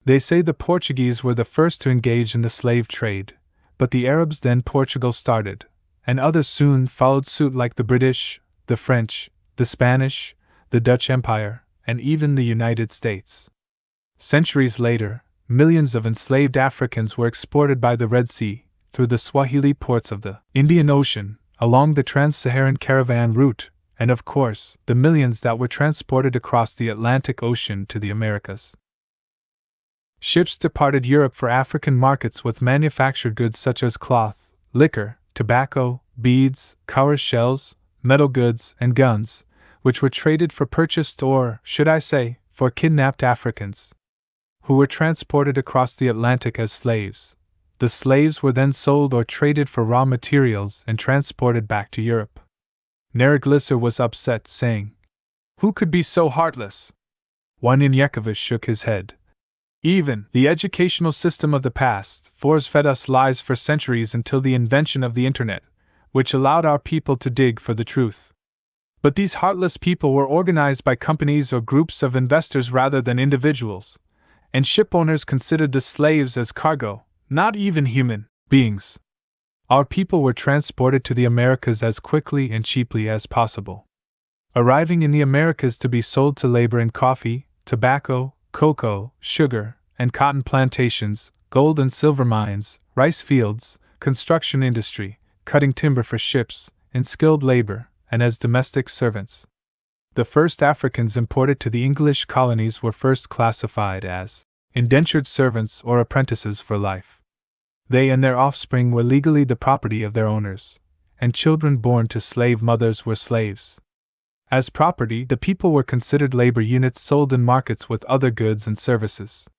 They say the Portuguese were the first to engage in the slave trade, but the Arabs then Portugal started, and others soon followed suit like the British, the French, the Spanish, the Dutch Empire, and even the United States. Centuries later, millions of enslaved Africans were exported by the Red Sea, through the Swahili ports of the Indian Ocean, along the Trans-Saharan caravan route, and of course, the millions that were transported across the Atlantic Ocean to the Americas. Ships departed Europe for African markets with manufactured goods such as cloth, liquor, tobacco, beads, cowrie shells, metal goods, and guns, which were traded for purchased or, should I say, for kidnapped Africans, who were transported across the Atlantic as slaves. The slaves were then sold or traded for raw materials and transported back to Europe. Nariglisser was upset, saying, "Who could be so heartless?" Wanian Yakovich shook his head. Even the educational system of the past force-fed us lies for centuries until the invention of the Internet, which allowed our people to dig for the truth. But these heartless people were organized by companies or groups of investors rather than individuals, and shipowners considered the slaves as cargo, not even human beings. Our people were transported to the Americas as quickly and cheaply as possible, arriving in the Americas to be sold to labor in coffee, tobacco, cocoa, sugar, and cotton plantations, gold and silver mines, rice fields, construction industry, cutting timber for ships, in skilled labor, and as domestic servants. The first Africans imported to the English colonies were first classified as indentured servants or apprentices for life. They and their offspring were legally the property of their owners, and children born to slave mothers were slaves. As property, the people were considered labor units sold in markets with other goods and services.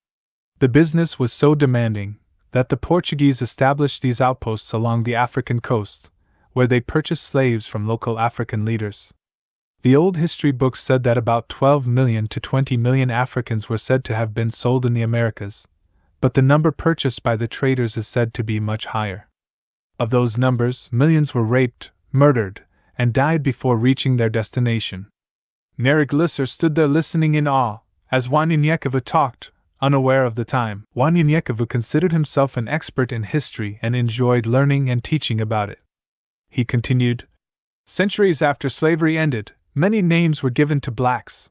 The business was so demanding that the Portuguese established these outposts along the African coast, where they purchased slaves from local African leaders. The old history books said that about 12 million to 20 million Africans were said to have been sold in the Americas, but the number purchased by the traders is said to be much higher. Of those numbers, millions were raped, murdered, and died before reaching their destination. Nariglisser stood there listening in awe, as Wanian talked, unaware of the time. Wanian considered himself an expert in history and enjoyed learning and teaching about it. He continued, "Centuries after slavery ended, many names were given to blacks.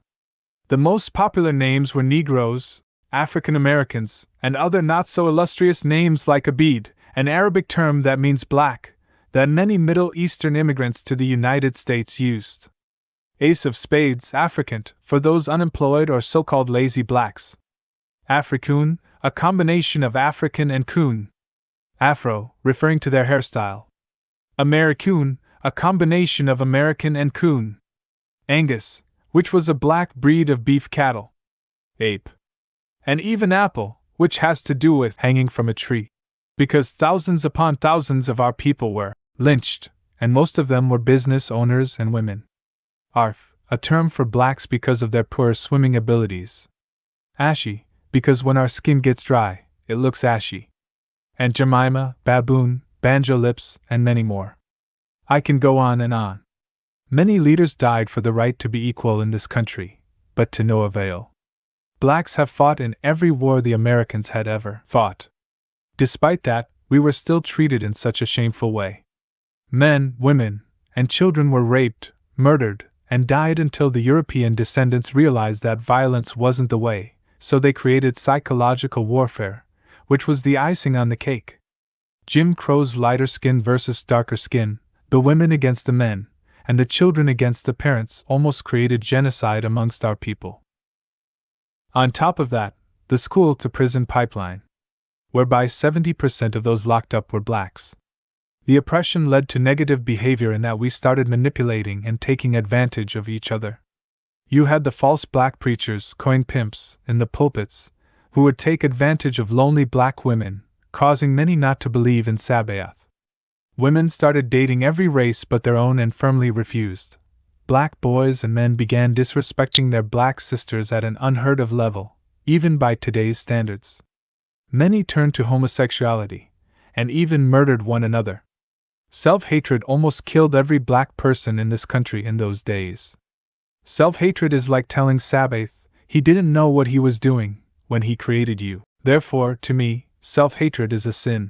The most popular names were Negroes, African Americans, and other not-so-illustrious names like Abid, an Arabic term that means black, that many Middle Eastern immigrants to the United States used. Ace of Spades, African, for those unemployed or so-called lazy blacks. Africoon, a combination of African and coon. Afro, referring to their hairstyle. Americoon, a combination of American and coon. Angus, which was a black breed of beef cattle. Ape. And even apple, which has to do with hanging from a tree. Because thousands upon thousands of our people were lynched, and most of them were business owners and women. Arf, a term for blacks because of their poor swimming abilities. Ashy, because when our skin gets dry, it looks ashy. And Jemima, baboon, banjo lips, and many more. I can go on and on. Many leaders died for the right to be equal in this country, but to no avail. Blacks have fought in every war the Americans had ever fought. Despite that, we were still treated in such a shameful way. Men, women, and children were raped, murdered, and died until the European descendants realized that violence wasn't the way, so they created psychological warfare, which was the icing on the cake. Jim Crow's lighter skin versus darker skin, the women against the men, and the children against the parents almost created genocide amongst our people. On top of that, the school-to-prison pipeline, whereby 70% of those locked up were blacks. The oppression led to negative behavior in that we started manipulating and taking advantage of each other. You had the false black preachers, coin pimps, in the pulpits, who would take advantage of lonely black women, causing many not to believe in Sabaoth. Women started dating every race but their own and firmly refused. Black boys and men began disrespecting their black sisters at an unheard-of level, even by today's standards. Many turned to homosexuality, and even murdered one another. Self-hatred almost killed every black person in this country in those days. Self-hatred is like telling Sabaoth he didn't know what he was doing, when He created you. Therefore, to me, self hatred is a sin.